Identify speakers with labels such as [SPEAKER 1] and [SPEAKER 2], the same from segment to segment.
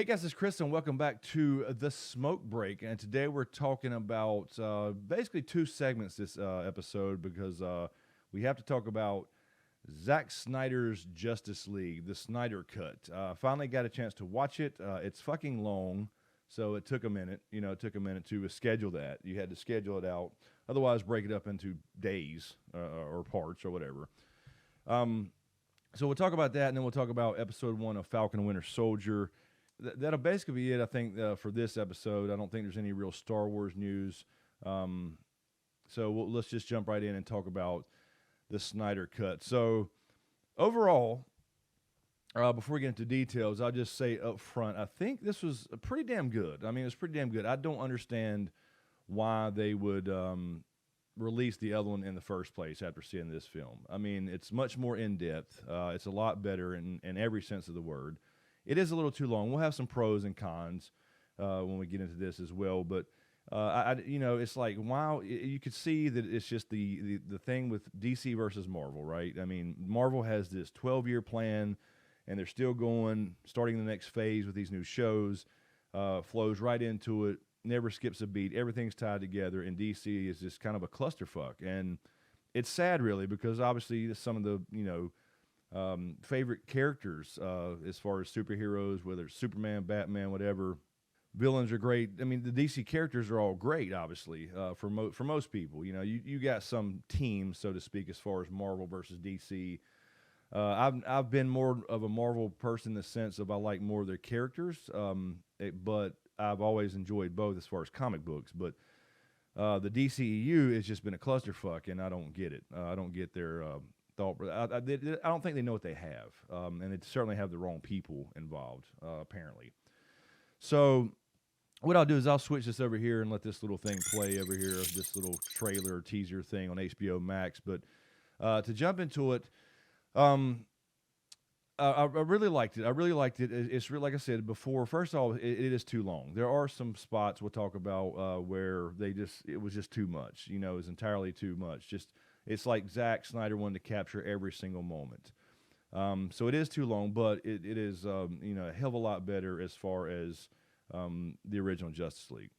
[SPEAKER 1] Hey guys, it's Chris, and welcome back to the Smoke Break. And today we're talking about basically two segments this episode because we have to talk about Zack Snyder's Justice League, the Snyder Cut. Finally got a chance to watch it. It's fucking long, so it took a minute. It took a minute to schedule that. You had to schedule it out, otherwise break it up into days or parts or whatever. So we'll talk about that, and then we'll talk about episode 1 of Falcon and Winter Soldier. That'll basically be it, I think, for this episode. I don't think there's any real Star Wars news. Let's just jump right in and talk about the Snyder Cut. So, overall, before we get into details, I'll just say up front, I think this was pretty damn good. I mean, it's pretty damn good. I don't understand why they would release the other one in the first place after seeing this film. I mean, it's much more in-depth. It's a lot better in every sense of the word. It is a little too long. We'll have some pros and cons when we get into this as well. But it's like, wow, you could see that it's just the thing with DC versus Marvel, right? I mean, Marvel has this 12-year plan, and they're still going, starting the next phase with these new shows. Flows right into it, never skips a beat. Everything's tied together, and DC is just kind of a clusterfuck. And it's sad, really, because obviously some of the favorite characters as far as superheroes, whether it's Superman, Batman, whatever. Villains are great. I mean, the DC characters are all great, obviously, for most people. You got some teams, so to speak, as far as Marvel versus DC. I've been more of a Marvel person in the sense of I like more of their characters, but I've always enjoyed both as far as comic books. But the DCEU has just been a clusterfuck, and I don't get it. I don't get their thought. I don't think they know what they have, and they certainly have the wrong people involved, apparently. So what I'll do is I'll switch this over here and let this little thing play over here, this little trailer or teaser thing on HBO Max. But to jump into it, I really liked it. I really liked it. It's really, like I said before, first of all, it is too long. There are some spots we'll talk about where it was just too much. It was entirely too much. It's like Zack Snyder wanted to capture every single moment. So it is too long, but it is a hell of a lot better as far as the original Justice League.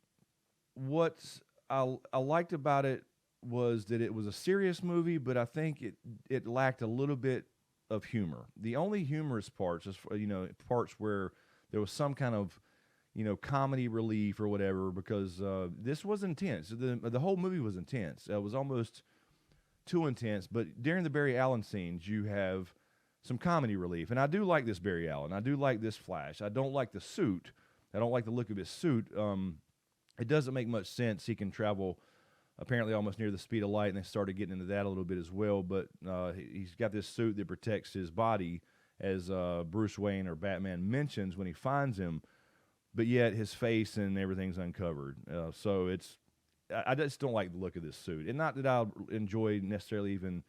[SPEAKER 1] What I liked about it was that it was a serious movie, but I think it lacked a little bit of humor. The only humorous parts, parts where there was some kind of comedy relief or whatever, because this was intense. The whole movie was intense. It was almost too intense, but during the Barry Allen scenes, you have some comedy relief. And I do like this Barry Allen. I do like this Flash. I don't like the suit. I don't like the look of his suit. It doesn't make much sense. He can travel apparently almost near the speed of light, and they started getting into that a little bit as well. But he's got this suit that protects his body, as Bruce Wayne or Batman mentions when he finds him, but yet his face and everything's uncovered. So I just don't like the look of this suit. And not that I enjoy necessarily even,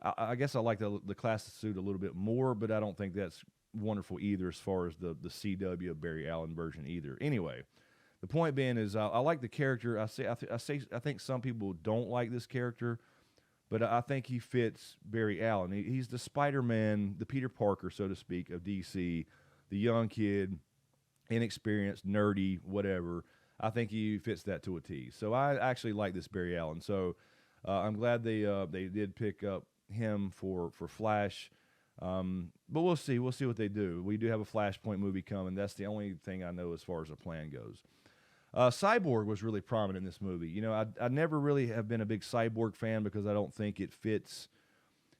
[SPEAKER 1] I guess I like the classic suit a little bit more, but I don't think that's wonderful either as far as the CW Barry Allen version either. Anyway, the point being is I like the character. I think some people don't like this character, but I think he fits Barry Allen. He's the Spider-Man, the Peter Parker, so to speak, of DC, the young kid, inexperienced, nerdy, whatever. I think he fits that to a T. So I actually like this Barry Allen. So I'm glad they did pick up him for Flash. But we'll see. We'll see what they do. We do have a Flashpoint movie coming. That's the only thing I know as far as the plan goes. Cyborg was really prominent in this movie. I never really have been a big Cyborg fan because I don't think it fits.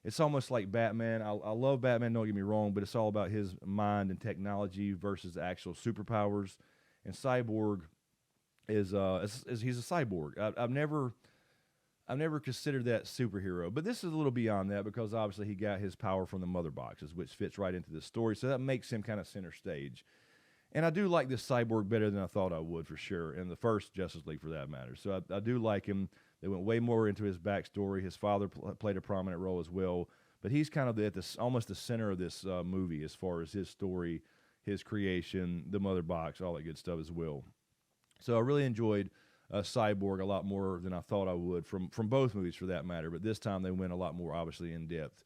[SPEAKER 1] It's almost like Batman. I love Batman, don't get me wrong, but it's all about his mind and technology versus actual superpowers. And Cyborg he's a cyborg. I've never considered that superhero, but this is a little beyond that because obviously he got his power from the mother boxes, which fits right into this story. So that makes him kind of center stage. And I do like this Cyborg better than I thought I would, for sure, and the first Justice League for that matter. So I do like him. They went way more into his backstory. His father played a prominent role as well, but he's kind of almost the center of this movie as far as his story, his creation, the mother box, all that good stuff as well. So I really enjoyed Cyborg a lot more than I thought I would from both movies for that matter, but this time they went a lot more obviously in depth.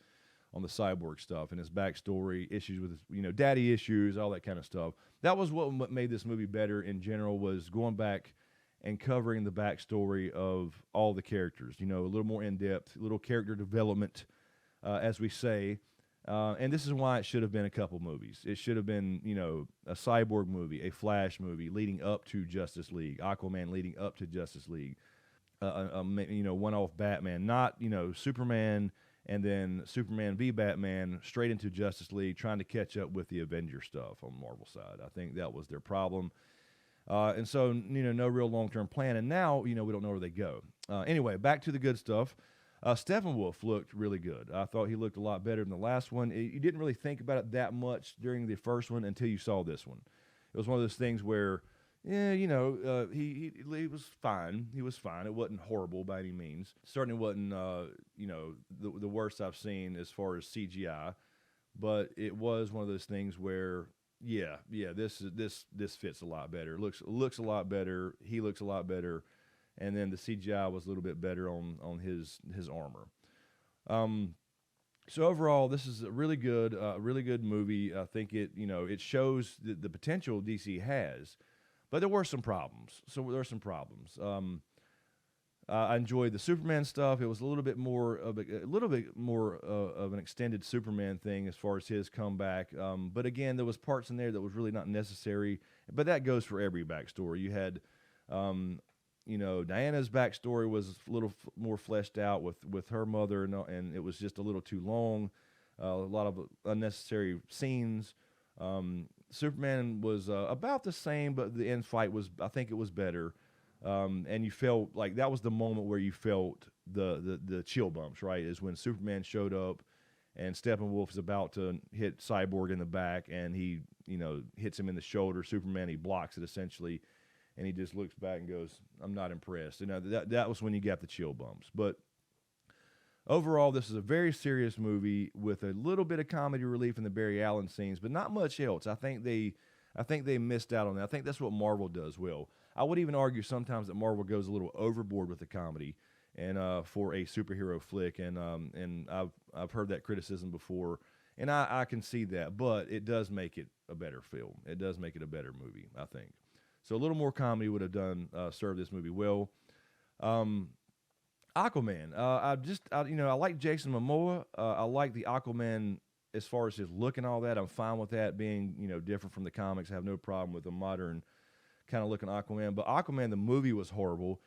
[SPEAKER 1] on the Cyborg stuff and his backstory, issues with his, daddy issues, all that kind of stuff. That was what made this movie better in general, was going back and covering the backstory of all the characters, a little more in-depth, little character development, as we say. And this is why it should have been a couple movies. It should have been, a Cyborg movie, a Flash movie leading up to Justice League, Aquaman leading up to Justice League, one-off Batman, not, Superman and then Superman v Batman straight into Justice League, trying to catch up with the Avengers stuff on Marvel side. I think that was their problem. And so, no real long-term plan. And now, we don't know where they go. Anyway, back to the good stuff. Steppenwolf looked really good. I thought he looked a lot better than the last one. You didn't really think about it that much during the first one until you saw this one. It was one of those things where, he was fine. He was fine. It wasn't horrible by any means. Certainly wasn't, the worst I've seen as far as CGI. But it was one of those things where, this fits a lot better. Looks a lot better. He looks a lot better. And then the CGI was a little bit better on his armor. So overall, this is a really good movie. I think it shows the potential DC has, but there were some problems. I enjoyed the Superman stuff. It was a little bit more of an extended Superman thing as far as his comeback. But again, there was parts in there that was really not necessary. But that goes for every backstory. You had, Diana's backstory was a little more fleshed out with her mother, and it was just a little too long. A lot of unnecessary scenes. Superman was about the same, but the end fight I think it was better. And you felt like that was the moment where you felt the chill bumps, right? Is when Superman showed up and Steppenwolf is about to hit Cyborg in the back, and he, hits him in the shoulder. Superman, he blocks it essentially, and he just looks back and goes, "I'm not impressed." That was when you got the chill bumps. But overall, this is a very serious movie with a little bit of comedy relief in the Barry Allen scenes, but not much else. I think they missed out on that. I think that's what Marvel does well. I would even argue sometimes that Marvel goes a little overboard with the comedy, and for a superhero flick, and I've heard that criticism before, and I can see that, but it does make it a better film. It does make it a better movie, I think. So a little more comedy would have served this movie well. Aquaman. I like Jason Momoa. I like the Aquaman as far as his look and all that. I'm fine with that being, different from the comics. I have no problem with a modern kind of looking Aquaman. But Aquaman, the movie, was horrible.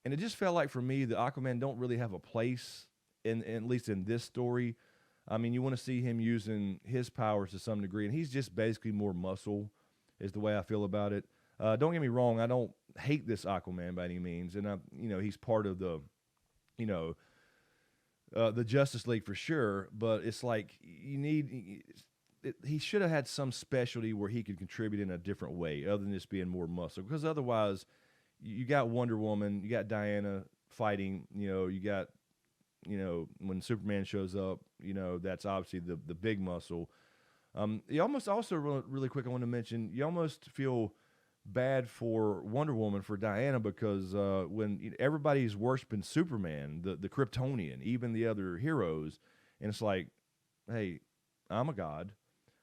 [SPEAKER 1] And it just felt like, for me, the Aquaman don't really have a place, at least in this story. I mean, you want to see him using his powers to some degree, and he's just basically more muscle, is the way I feel about it. Don't get me wrong, I don't hate this Aquaman by any means, and he's part of the Justice League for sure. But it's like he should have had some specialty where he could contribute in a different way, other than just being more muscle. Because otherwise, you got Wonder Woman, you got Diana fighting, you got when Superman shows up, that's obviously the big muscle. You almost also really quick, I want to mention, you almost feel bad for Wonder Woman, for Diana, because when everybody's worshiping Superman, the Kryptonian, even the other heroes, and it's like, hey, I'm a god.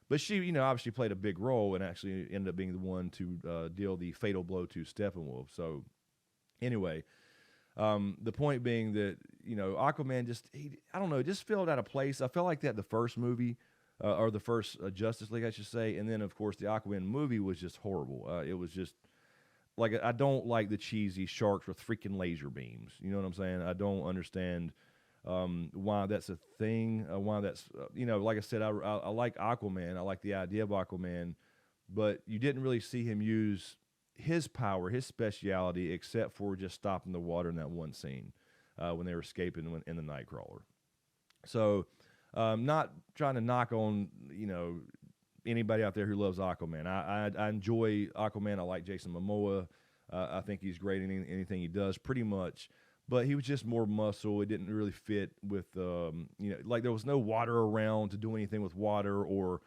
[SPEAKER 1] But she, obviously played a big role and actually ended up being the one to deal the fatal blow to Steppenwolf. So anyway, the point being that, Aquaman it just felt out of place. I felt like that the first movie, or the first Justice League, I should say. And then, of course, the Aquaman movie was just horrible. It was just, like, I don't like the cheesy sharks with freaking laser beams. You know what I'm saying? I don't understand why that's a thing, why that's, like I said, I like Aquaman. I like the idea of Aquaman. But you didn't really see him use his power, his speciality, except for just stopping the water in that one scene when they were escaping in the Nightcrawler. So, not trying to knock on, anybody out there who loves Aquaman. I enjoy Aquaman. I like Jason Momoa. I think he's great in anything he does, pretty much. But he was just more muscle. It didn't really fit with, like there was no water around to do anything with water, or,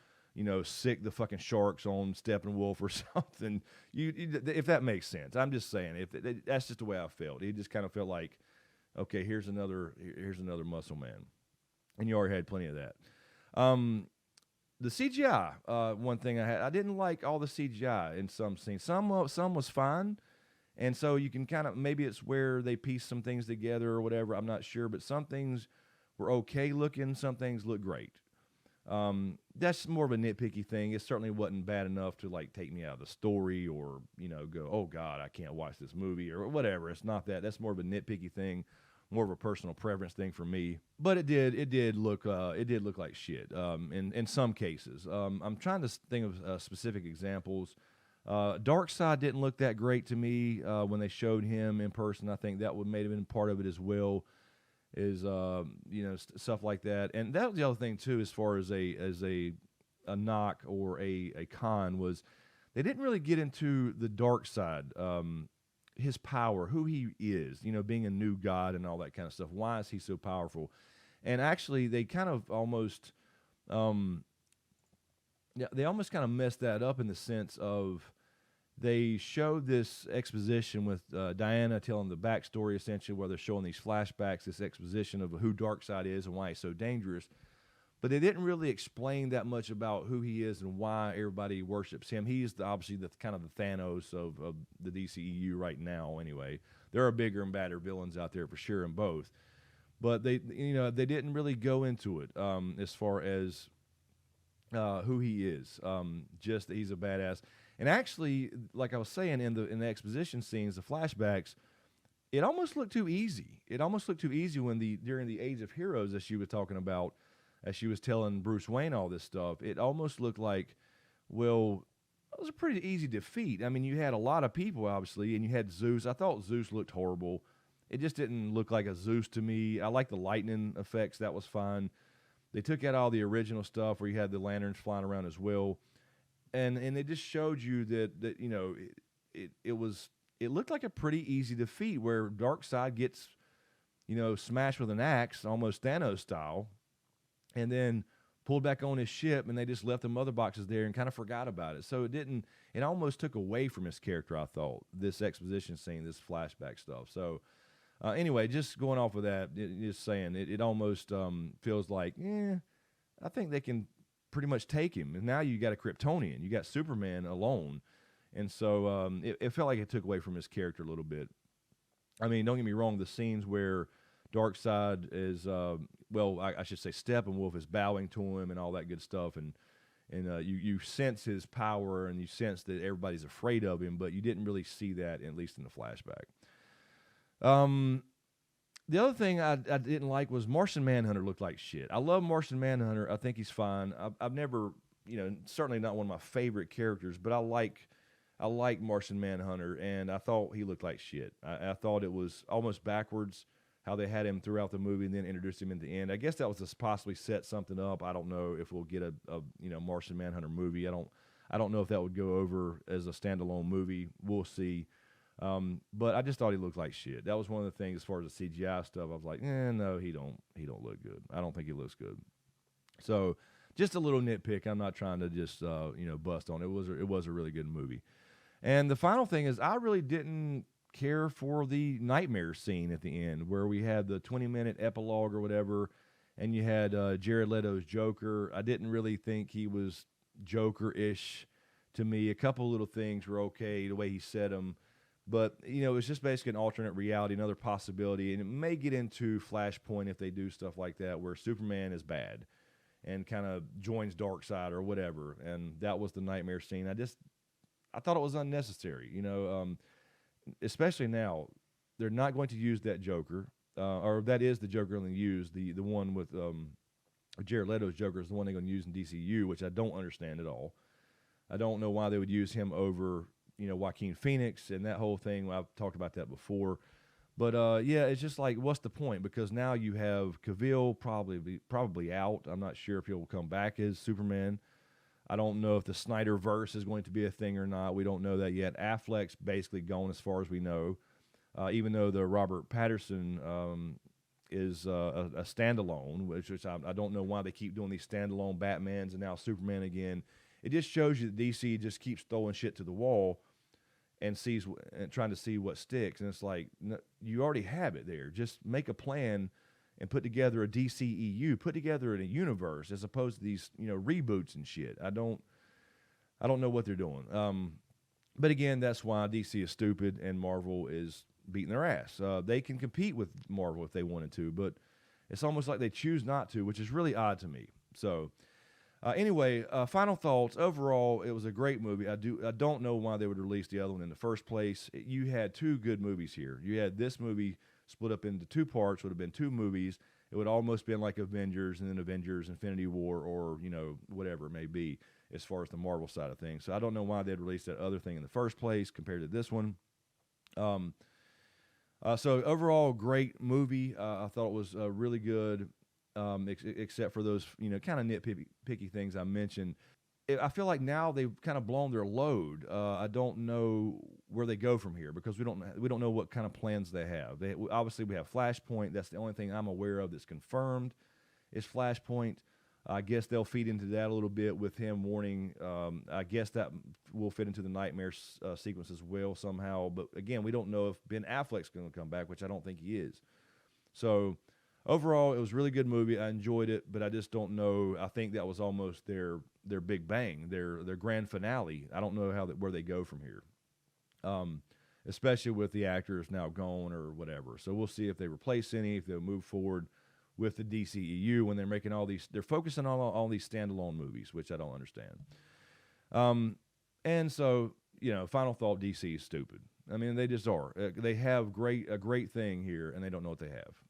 [SPEAKER 1] sick the fucking sharks on Steppenwolf or something. If that makes sense. I'm just saying, that's just the way I felt. He just kind of felt like, okay, here's another muscle man. And you already had plenty of that. Um, the CGI, one thing I didn't like all the CGI in some scenes. Some was fine, and so you can kind of, maybe it's where they piece some things together or whatever. I'm not sure, but some things were okay looking. Some things look great. That's more of a nitpicky thing. It certainly wasn't bad enough to like take me out of the story or, go, oh God, I can't watch this movie or whatever. It's not that. That's more of a nitpicky thing, more of a personal preference thing for me. But it did look like shit. In some cases, I'm trying to think of specific examples. Darkseid didn't look that great to me when they showed him in person. I think that would may have been part of it as well. Is stuff like that, and that was the other thing too, as far as a knock or a con, was they didn't really get into the dark side, his power, who he is, being a new god and all that kind of stuff. Why is he so powerful? And actually, they kind of almost, they almost kind of messed that up in the sense of, they showed this exposition with Diana telling the backstory, essentially, where they're showing these flashbacks, this exposition of who Darkseid is and why he's so dangerous. But they didn't really explain that much about who he is and why everybody worships him. He's obviously the kind of the Thanos of the DCEU right now. Anyway, there are bigger and badder villains out there for sure in both. But they didn't really go into it as far as who he is. Just that he's a badass. And actually, like I was saying, in the exposition scenes, the flashbacks, it almost looked too easy. It almost looked too easy during the Age of Heroes that she was talking about, as she was telling Bruce Wayne all this stuff. It almost looked like, well, it was a pretty easy defeat. I mean, you had a lot of people, obviously, and you had Zeus. I thought Zeus looked horrible. It just didn't look like a Zeus to me. I like the lightning effects. That was fine. They took out all the original stuff where you had the lanterns flying around as well. And they just showed you that it looked like a pretty easy defeat, where Darkseid gets smashed with an axe, almost Thanos style, and then pulled back on his ship, and they just left the mother boxes there and kind of forgot about it. So it almost took away from his character, I thought, this exposition scene, this flashback stuff. So anyway, just going off of that, just saying it almost feels like, I think they can pretty much take him. And now you got a Kryptonian, you got Superman alone, and so it felt like it took away from his character a little bit. I mean, don't get me wrong, the scenes where Darkseid is, I should say Steppenwolf is bowing to him and all that good stuff, and you sense his power and you sense that everybody's afraid of him, but you didn't really see that, at least in the flashback. The other thing I didn't like was Martian Manhunter looked like shit. I love Martian Manhunter. I think he's fine. I've never, certainly not one of my favorite characters, but I like Martian Manhunter, and I thought he looked like shit. I thought it was almost backwards how they had him throughout the movie and then introduced him in the end. I guess that was to possibly set something up. I don't know if we'll get a Martian Manhunter movie. I don't know if that would go over as a standalone movie. We'll see. But I just thought he looked like shit. That was one of the things as far as the CGI stuff. I was like, no, he don't look good. I don't think he looks good. So just a little nitpick. I'm not trying to just bust on it. It was a really good movie. And the final thing is, I really didn't care for the nightmare scene at the end, where we had the 20-minute epilogue or whatever, and you had Jared Leto's Joker. I didn't really think he was Joker-ish to me. A couple little things were okay, the way he said them. But, it was just basically an alternate reality, another possibility. And it may get into Flashpoint if they do stuff like that, where Superman is bad and kind of joins Darkseid or whatever. And that was the nightmare scene. I thought it was unnecessary, especially now. They're not going to use that Joker, or that is the Joker going to use. The one with Jared Leto's Joker is the one they're going to use in DCU, which I don't understand at all. I don't know why they would use him over Joaquin Phoenix and that whole thing. I've talked about that before. But, it's just like, what's the point? Because now you have Cavill probably out. I'm not sure if he'll come back as Superman. I don't know if the Snyder verse is going to be a thing or not. We don't know that yet. Affleck's basically gone as far as we know, even though the Robert Pattinson is a standalone, which I don't know why they keep doing these standalone Batmans and now Superman again. It just shows you that DC just keeps throwing shit to the wall and trying to see what sticks. And it's like, no, you already have it there. Just make a plan and put together a DCEU, put together in a universe as opposed to these, reboots and shit. I don't know what they're doing. But again, that's why DC is stupid and Marvel is beating their ass. They can compete with Marvel if they wanted to, but it's almost like they choose not to, which is really odd to me. So anyway, final thoughts. Overall, it was a great movie. I don't know why they would release the other one in the first place. You had two good movies here. You had this movie split up into two parts, would have been two movies. It would almost been like Avengers and then Avengers Infinity War, or whatever it may be as far as the Marvel side of things. So I don't know why they'd release that other thing in the first place compared to this one. So overall, great movie. I thought it was really good, except for those kind of nitpicky things I mentioned. I feel like now they've kind of blown their load. I don't know where they go from here because we don't know what kind of plans they have. Obviously, we have Flashpoint. That's the only thing I'm aware of that's confirmed is Flashpoint. I guess they'll feed into that a little bit with him warning. I guess that will fit into the nightmare sequence as well somehow. But again, we don't know if Ben Affleck's going to come back, which I don't think he is. So overall, it was a really good movie. I enjoyed it, but I just don't know. I think that was almost their big bang, their grand finale. I don't know where they go from here, especially with the actors now gone or whatever. So we'll see if they replace any, if they'll move forward with the DCEU when they're making all these. They're focusing on all these standalone movies, which I don't understand. And so, final thought: DC is stupid. I mean, they just are. They have a great thing here, and they don't know what they have.